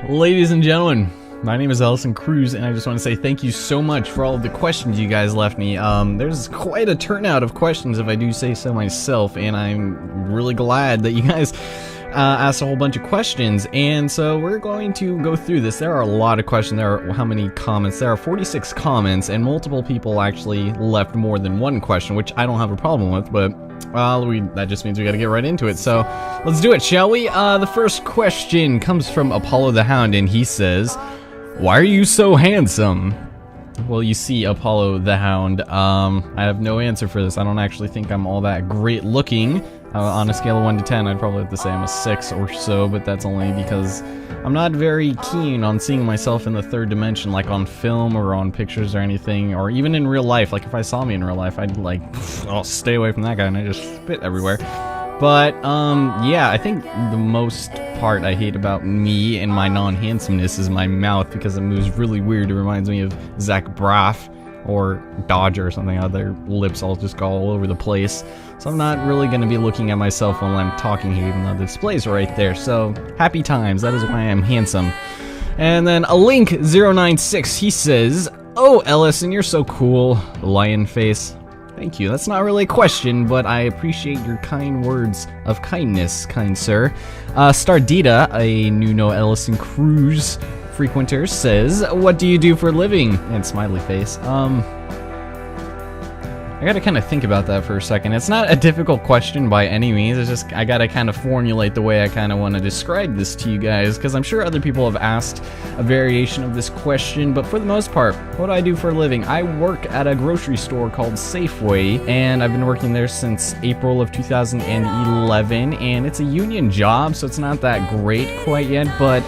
Ladies and gentlemen, my name is Elison Cruz, and I just want to say thank you so much for all of the questions you guys left me. There's quite a turnout of questions, if I do say so myself, and I'm really glad that you guys asked a whole bunch of questions. And so we're going to go through this. There are a lot of questions. There are how many comments? There are 46 comments, and multiple people actually left more than one question, which I don't have a problem with, but that just means we gotta get right into it. So let's do it, shall we? The first question comes from Apollo the Hound, and he says, "Why are you so handsome?" Well, you see, Apollo the Hound, I have no answer for this. I don't actually think I'm all that great looking. On a scale of 1 to 10, I'd probably have to say I'm a 6 or so, but that's only because I'm not very keen on seeing myself in the third dimension, like on film or on pictures or anything, or even in real life. Like, if I saw me in real life, I'd like, I'll stay away from that guy, and I just spit everywhere. But, yeah, I think the most part I hate about me and my non-handsomeness is my mouth, because it moves really weird. It reminds me of Zach Braff or Dodger or something. Their lips all just go all over the place. So I'm not really going to be looking at myself while I'm talking here, even though the display's right there. So, happy times. That is why I'm handsome. And then a Link096, he says, "Oh, Elison, you're so cool." Lion face. Thank you. That's not really a question, but I appreciate your kind words of kindness, kind sir. Stardita, a Nuno Elison Cruz frequenter, says, "What do you do for a living?" And smiley face. I gotta kind of think about that for a second. It's not a difficult question by any means. It's just I gotta kind of formulate the way I kind of want to describe this to you guys, because I'm sure other people have asked a variation of this question. But for the most part, what do I do for a living? I work at a grocery store called Safeway, and I've been working there since April of 2011. And it's a union job, so it's not that great quite yet. But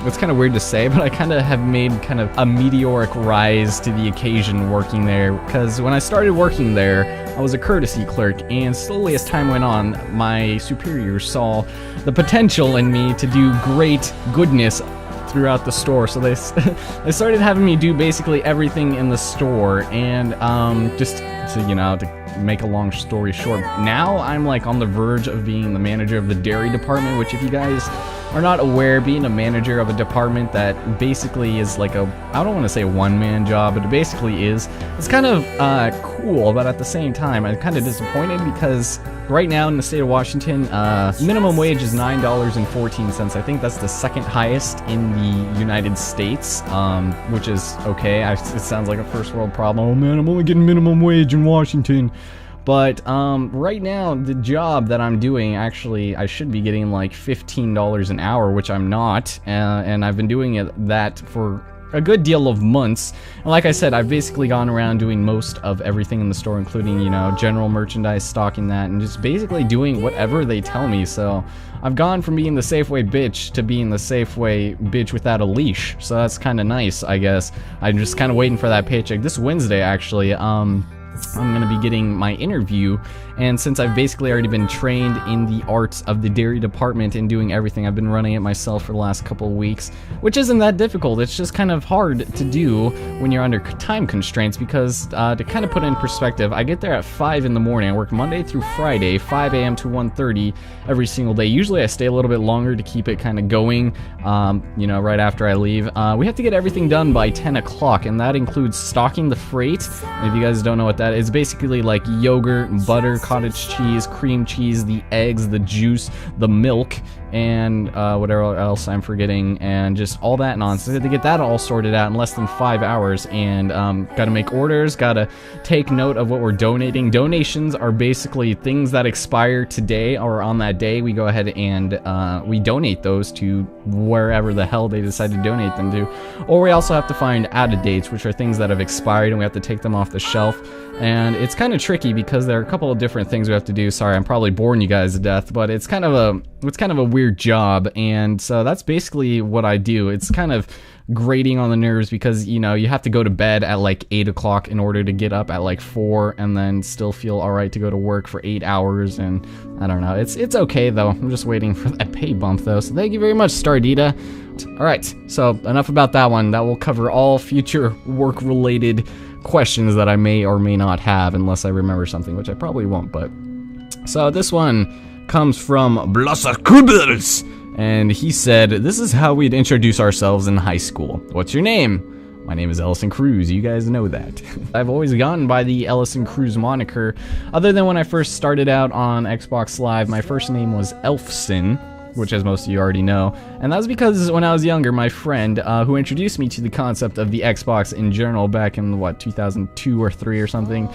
it's kind of weird to say, but I kind of have made kind of a meteoric rise to the occasion working there, because when I started working there, I was a courtesy clerk, and slowly as time went on, my superiors saw the potential in me to do great goodness throughout the store. So they started having me do basically everything in the store, and just to make a long story short, now I'm like on the verge of being the manager of the dairy department, which, if you guys are not aware, being a manager of a department that basically is like I don't want to say a one-man job, but it basically is. It's kind of cool, but at the same time, I'm kind of disappointed, because right now in the state of Washington, minimum wage is $9.14. I think that's the second highest in the United States, which is okay. It sounds like a first world problem. Oh man, I'm only getting minimum wage in Washington. But right now, the job that I'm doing, actually, I should be getting like $15 an hour, which I'm not, and I've been doing that for a good deal of months. And like I said, I've basically gone around doing most of everything in the store, including, general merchandise, stocking that, and just basically doing whatever they tell me. So I've gone from being the Safeway bitch to being the Safeway bitch without a leash. So that's kind of nice, I guess. I'm just kind of waiting for that paycheck. This Wednesday, actually, I'm going to be getting my interview, and since I've basically already been trained in the arts of the dairy department and doing everything, I've been running it myself for the last couple of weeks, which isn't that difficult. It's just kind of hard to do when you're under time constraints, because to kind of put it in perspective, I get there at 5 in the morning. I work Monday through Friday, 5 a.m. to 1:30 every single day. Usually I stay a little bit longer to keep it kind of going, right after I leave. We have to get everything done by 10 o'clock, and that includes stocking the freight. And if you guys don't know what that is, basically like yogurt, butter, cottage cheese, cream cheese, the eggs, the juice, the milk, and whatever else I'm forgetting, and just all that nonsense. To get that all sorted out in less than 5 hours, and gotta make orders, gotta take note of what we're donating. Donations are basically things that expire today or on that day. We go ahead and we donate those to wherever the hell they decide to donate them to. Or we also have to find out of dates, which are things that have expired, and we have to take them off the shelf. And it's kind of tricky, because there are a couple of different things we have to do. Sorry, I'm probably boring you guys to death, but it's kind of a weird job, and so that's basically what I do. It's kind of grating on the nerves, because you have to go to bed at like 8 o'clock in order to get up at like 4 and then still feel alright to go to work for 8 hours, and I don't know. It's okay though. I'm just waiting for that pay bump though, so thank you very much, Stardita. Alright, so enough about that one. That will cover all future work-related questions that I may or may not have, unless I remember something, which I probably won't. But so this one comes from Blasa Kubels, And he said, "This is how we'd introduce ourselves in high school. What's your name?" My name is Elison Cruz, you guys know that. I've always gone by the Elison Cruz moniker, other than when I first started out on Xbox Live. My first name was Elison, which as most of you already know, and that was because when I was younger, my friend, who introduced me to the concept of the Xbox in general back in, 2002 or 3 or something,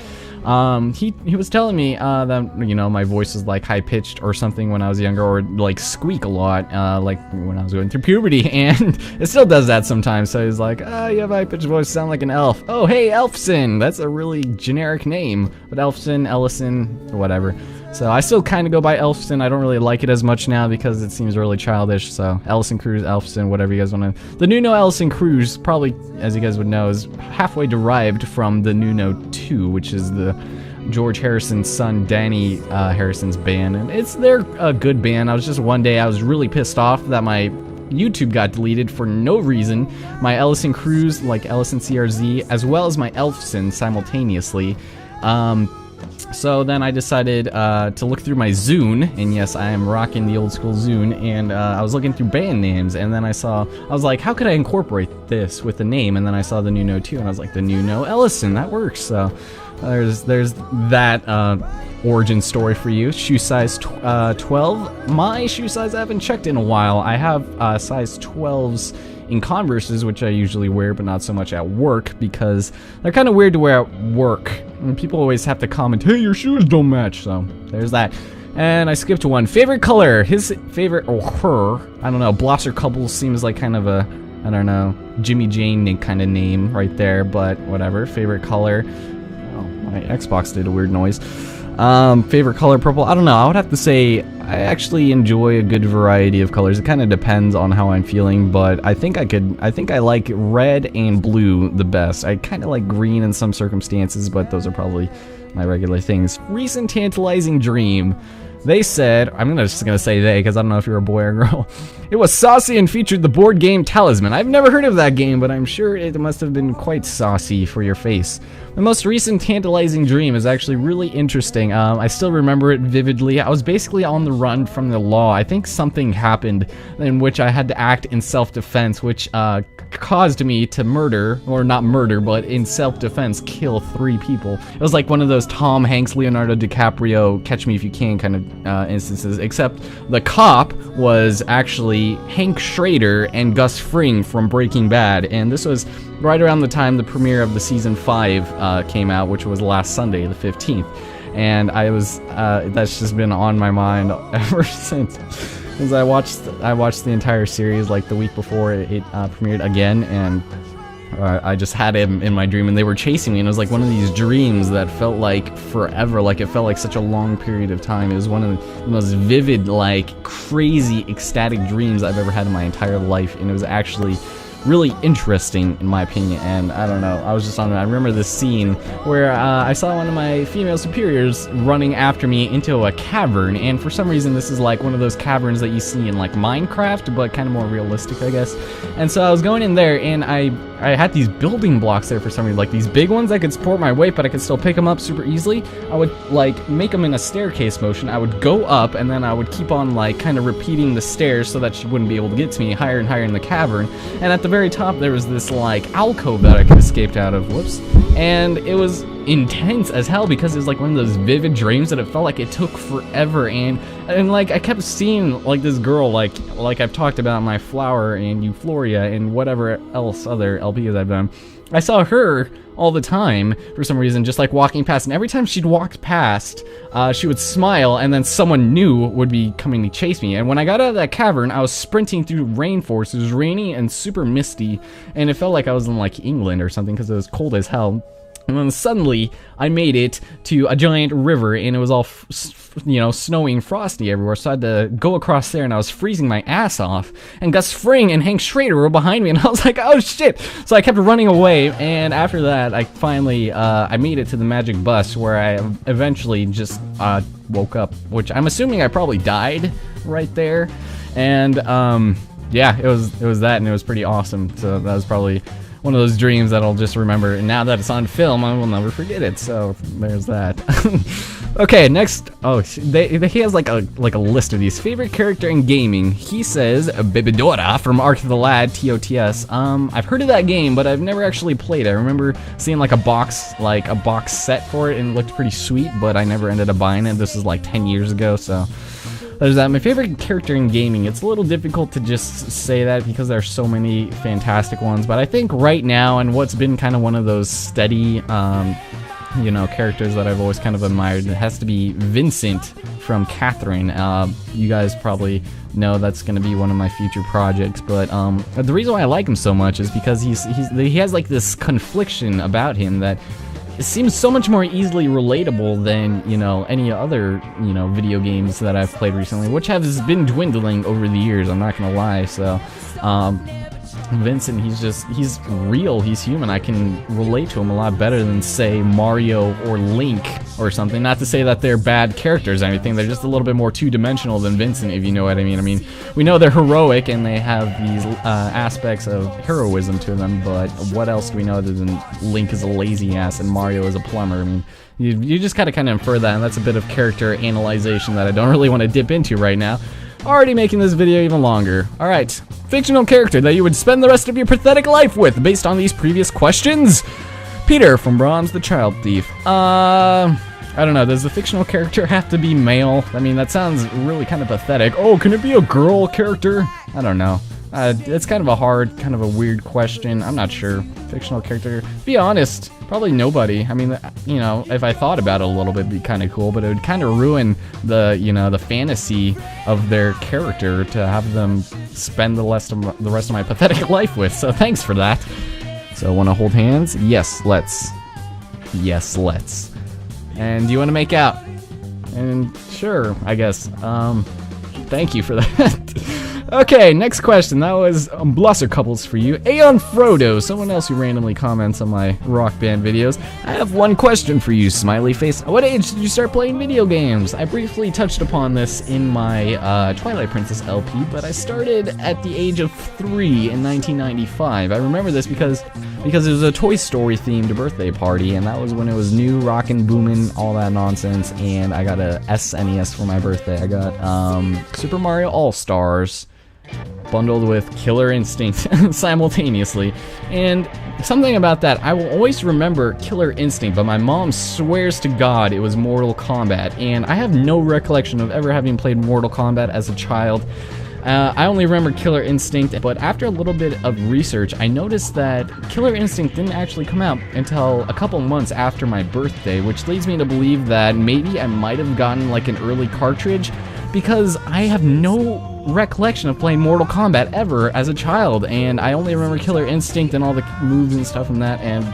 he was telling me that, you know, my voice was like high-pitched or something when I was younger, or like squeak a lot, like when I was going through puberty, and it still does that sometimes. So he's like, you have a high-pitched voice, sound like an elf. Oh, hey, Elfson! That's a really generic name, but Elfson, Ellison, whatever. So I still kind of go by Elfson. I don't really like it as much now because it seems really childish. So Elison Cruz, Elfson, whatever you guys want to. The Nuno Elison Cruz, probably, as you guys would know, is halfway derived from the Nuno 2, which is the George Harrison's son, Danny Harrison's band. And they're a good band. One day I was really pissed off that my YouTube got deleted for no reason. My Elison Cruz, like Ellison CRZ, as well as my Elfson simultaneously. So then I decided to look through my Zune, and yes, I am rocking the old school Zune, and I was looking through band names, and then I was like, how could I incorporate this with the name? And then I saw the Nuno 2, and I was like, the Nuno Ellison, that works. So there's that origin story for you. Shoe size 12. My shoe size I haven't checked in a while. I have size 12s in Converses, which I usually wear, but not so much at work, because they're kind of weird to wear at work. And people always have to comment, hey, your shoes don't match, so there's that. And I skipped one. Favorite color. His favorite, or her, I don't know, Blosser Couples seems like kind of a, I don't know, Jimmy Jane kind of name right there, but whatever. Favorite color. Oh, my Xbox did a weird noise. Favorite color, purple. I don't know. I would have to say I actually enjoy a good variety of colors. It kind of depends on how I'm feeling, but I think I like red and blue the best. I kind of like green in some circumstances, but those are probably my regular things. Recent tantalizing dream. They said, I'm just gonna say they, because I don't know if you're a boy or girl. It was saucy and featured the board game Talisman. I've never heard of that game, but I'm sure it must have been quite saucy for your face. The most recent tantalizing dream is actually really interesting. I still remember it vividly. I was basically on the run from the law. I think something happened in which I had to act in self-defense, which caused me to murder, or not murder, but in self-defense kill 3 people. It was like one of those Tom Hanks, Leonardo DiCaprio, Catch Me If You Can kind of instances, except the cop was actually Hank Schrader and Gus Fring from Breaking Bad, and this was right around the time the premiere of the season 5 came out, which was last Sunday, the 15th, and that's just been on my mind ever since. Because I watched the entire series like the week before it premiered again, and I just had him in my dream, and they were chasing me, and it was like one of these dreams that felt like forever, like it felt like such a long period of time. It was one of the most vivid, like crazy, ecstatic dreams I've ever had in my entire life, and it was actually really interesting in my opinion. And I don't know, I was just on it. I remember this scene where I saw one of my female superiors running after me into a cavern, and for some reason this is like one of those caverns that you see in like Minecraft, but kind of more realistic, I guess. And so I was going in there, and I had these building blocks there for some reason, like these big ones that could support my weight, but I could still pick them up super easily. I would like make them in a staircase motion. I would go up, and then I would keep on like kind of repeating the stairs so that she wouldn't be able to get to me higher and higher in the cavern. And at the very top there was this like alcove that I could escape out of. Whoops. And it was intense as hell because it was like one of those vivid dreams that it felt like it took forever, and like I kept seeing like this girl, like I've talked about my Flower and Euphoria and whatever else other LPs I've done. I saw her all the time for some reason, just like walking past, and every time she'd walk past, she would smile, and then someone new would be coming to chase me. And when I got out of that cavern, I was sprinting through rainforest. It was rainy and super misty, and it felt like I was in like England or something because it was cold as hell. And then suddenly, I made it to a giant river, and it was all, snowing and frosty everywhere, so I had to go across there, and I was freezing my ass off. And Gus Fring and Hank Schrader were behind me, and I was like, oh shit! So I kept running away, and after that, I finally, I made it to the magic bus, where I eventually just, woke up, which I'm assuming I probably died right there. And, yeah, it was that, and it was pretty awesome, so that was probably one of those dreams that I'll just remember, and now that it's on film, I will never forget it, so there's that. Okay, next. Oh, he has like a list of these. Favorite character in gaming. He says Bibidora from Ark of the Lad, TOTS. I've heard of that game, but I've never actually played it. I remember seeing like a box set for it, and it looked pretty sweet, but I never ended up buying it. This is like 10 years ago, so there's that. My favorite character in gaming. It's a little difficult to just say that because there's so many fantastic ones, but I think right now, and what's been kind of one of those steady you know, characters that I've always kind of admired, it has to be Vincent from Catherine. You guys probably know that's going to be one of my future projects, but the reason why I like him so much is because he has like this confliction about him that it seems so much more easily relatable than, you know, any other, you know, video games that I've played recently, which has been dwindling over the years, I'm not gonna lie. So Vincent, he's real, he's human. I can relate to him a lot better than, say, Mario or Link or something. Not to say that they're bad characters or anything, they're just a little bit more two-dimensional than Vincent, if you know what I mean. I mean, we know they're heroic and they have these aspects of heroism to them, but what else do we know other than Link is a lazy ass and Mario is a plumber? I mean, you just gotta kind of infer that, and that's a bit of character analyzation that I don't really want to dip into right now. Already making this video even longer. Alright, fictional character that you would spend the rest of your pathetic life with based on these previous questions? Peter from Bronze the Child Thief. I don't know, does the fictional character have to be male? I mean, that sounds really kind of pathetic. Oh, can it be a girl character? I don't know. It's kind of a hard, kind of a weird question. I'm not sure. Fictional character. Be honest, probably nobody. I mean, you know, if I thought about it a little bit, it'd be kind of cool, but it would kind of ruin the, you know, the fantasy of their character to have them spend the rest of my pathetic life with. So thanks for that. So want to hold hands? Yes, let's. Yes, let's. And do you want to make out? And sure, I guess. Thank you for that. Okay, next question. That was Blosser Couples for you. Aeon Frodo, someone else who randomly comments on my Rock Band videos. I have one question for you, smiley face. At what age did you start playing video games? I briefly touched upon this in my Twilight Princess LP, but I started at the age of 3 in 1995. I remember this because it was a Toy Story themed birthday party, and that was when it was new, rockin', boomin', all that nonsense, and I got a SNES for my birthday. I got Super Mario All-Stars bundled with Killer Instinct simultaneously, and something about that, I will always remember Killer Instinct, but my mom swears to God it was Mortal Kombat, and I have no recollection of ever having played Mortal Kombat as a child. I only remember Killer Instinct, but after a little bit of research, I noticed that Killer Instinct didn't actually come out until a couple months after my birthday, which leads me to believe that maybe I might have gotten like an early cartridge, because I have no recollection of playing Mortal Kombat ever as a child, and I only remember Killer Instinct and all the moves and stuff from that, and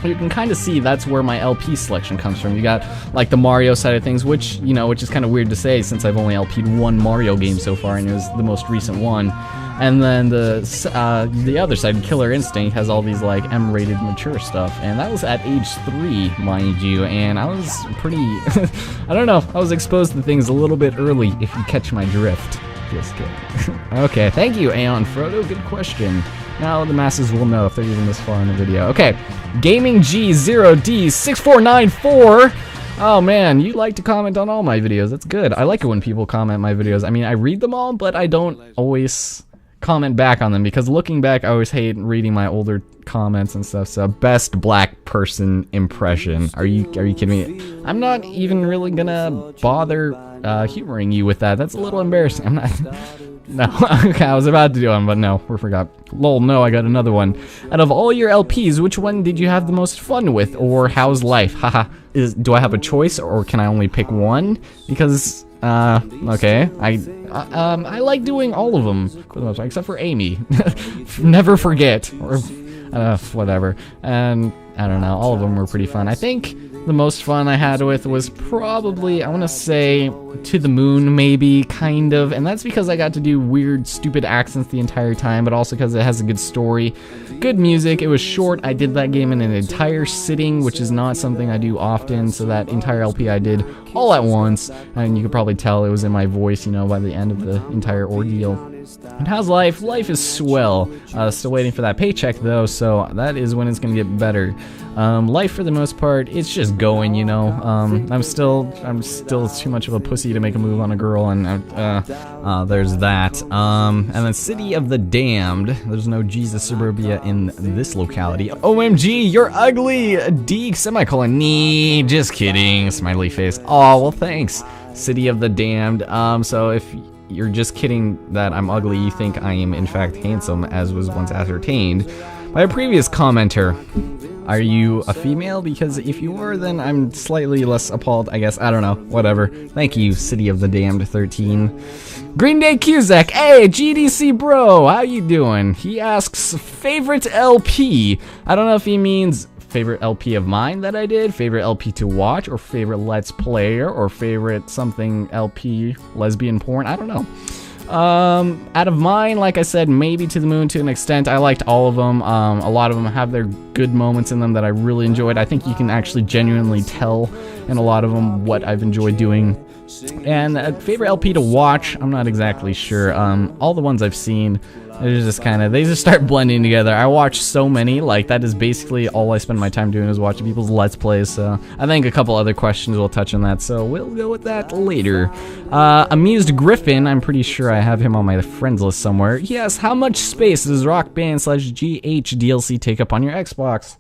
you can kind of see that's where my LP selection comes from. You got like the Mario side of things, which, you know, which is kind of weird to say since I've only LP'd one Mario game so far, and it was the most recent one. And then the other side, Killer Instinct, has all these like M-rated mature stuff, and that was at age 3, mind you, and I was pretty, I don't know, I was exposed to things a little bit early, if you catch my drift. Just kidding. Okay, thank you, Aeon Frodo, good question. Now the masses will know if they're even this far in the video. Okay, Gaming G0D6494. Oh man, you like to comment on all my videos. That's good. I like it when people comment my videos. I mean, I read them all, but I don't always comment back on them, because looking back, I always hate reading my older comments and stuff. So, best black person impression. Are you kidding me? I'm not even really gonna bother humoring you with that. That's a little embarrassing. I'm not. No, okay, I was about to do one, but no, we forgot. Lol, no, I got another one. Out of all your LPs, which one did you have the most fun with, or how's life? Haha. Do I have a choice, or can I only pick one? Because, okay, I like doing all of them, for the most part, except for Amy. Never forget, or, whatever. And, I don't know, all of them were pretty fun. I think the most fun I had with was probably, I want to say, To the Moon, maybe, kind of, and that's because I got to do weird, stupid accents the entire time, but also because it has a good story, good music. It was short. I did that game in an entire sitting, which is not something I do often, so that entire LP I did all at once, and you could probably tell it was in my voice, you know, by the end of the entire ordeal. And how's life? Life is swell. Still waiting for that paycheck though, so that is when it's gonna get better. Life for the most part, it's just going, you know. I'm still too much of a pussy to make a move on a girl, and there's that. And then City of the Damned. There's no Jesus Suburbia in this locality. OMG, you're ugly! D semicolon, nee, just kidding, smiley face. Oh, well thanks. City of the Damned. So if you're just kidding that I'm ugly, you think I am in fact handsome, as was once ascertained by a previous commenter. Are you a female? Because if you are, then I'm slightly less appalled, I guess. I don't know. Whatever. Thank you, City of the Damned 13. Green Day Cusack. Hey, GDC bro, how you doing? He asks, favorite LP. I don't know if he means favorite LP of mine that I did, favorite LP to watch, or favorite Let's Player, or favorite something LP, lesbian porn, I don't know. Out of mine, like I said, maybe To the Moon to an extent. I liked all of them. A lot of them have their good moments in them that I really enjoyed. I think you can actually genuinely tell in a lot of them what I've enjoyed doing. And favorite LP to watch, I'm not exactly sure. All the ones I've seen, they just start blending together. I watch so many, like that is basically all I spend my time doing, is watching people's Let's Plays. So I think a couple other questions will touch on that, so we'll go with that later. Amused Griffin, I'm pretty sure I have him on my friends list somewhere. Yes, how much space does Rock Band /GH DLC take up on your Xbox?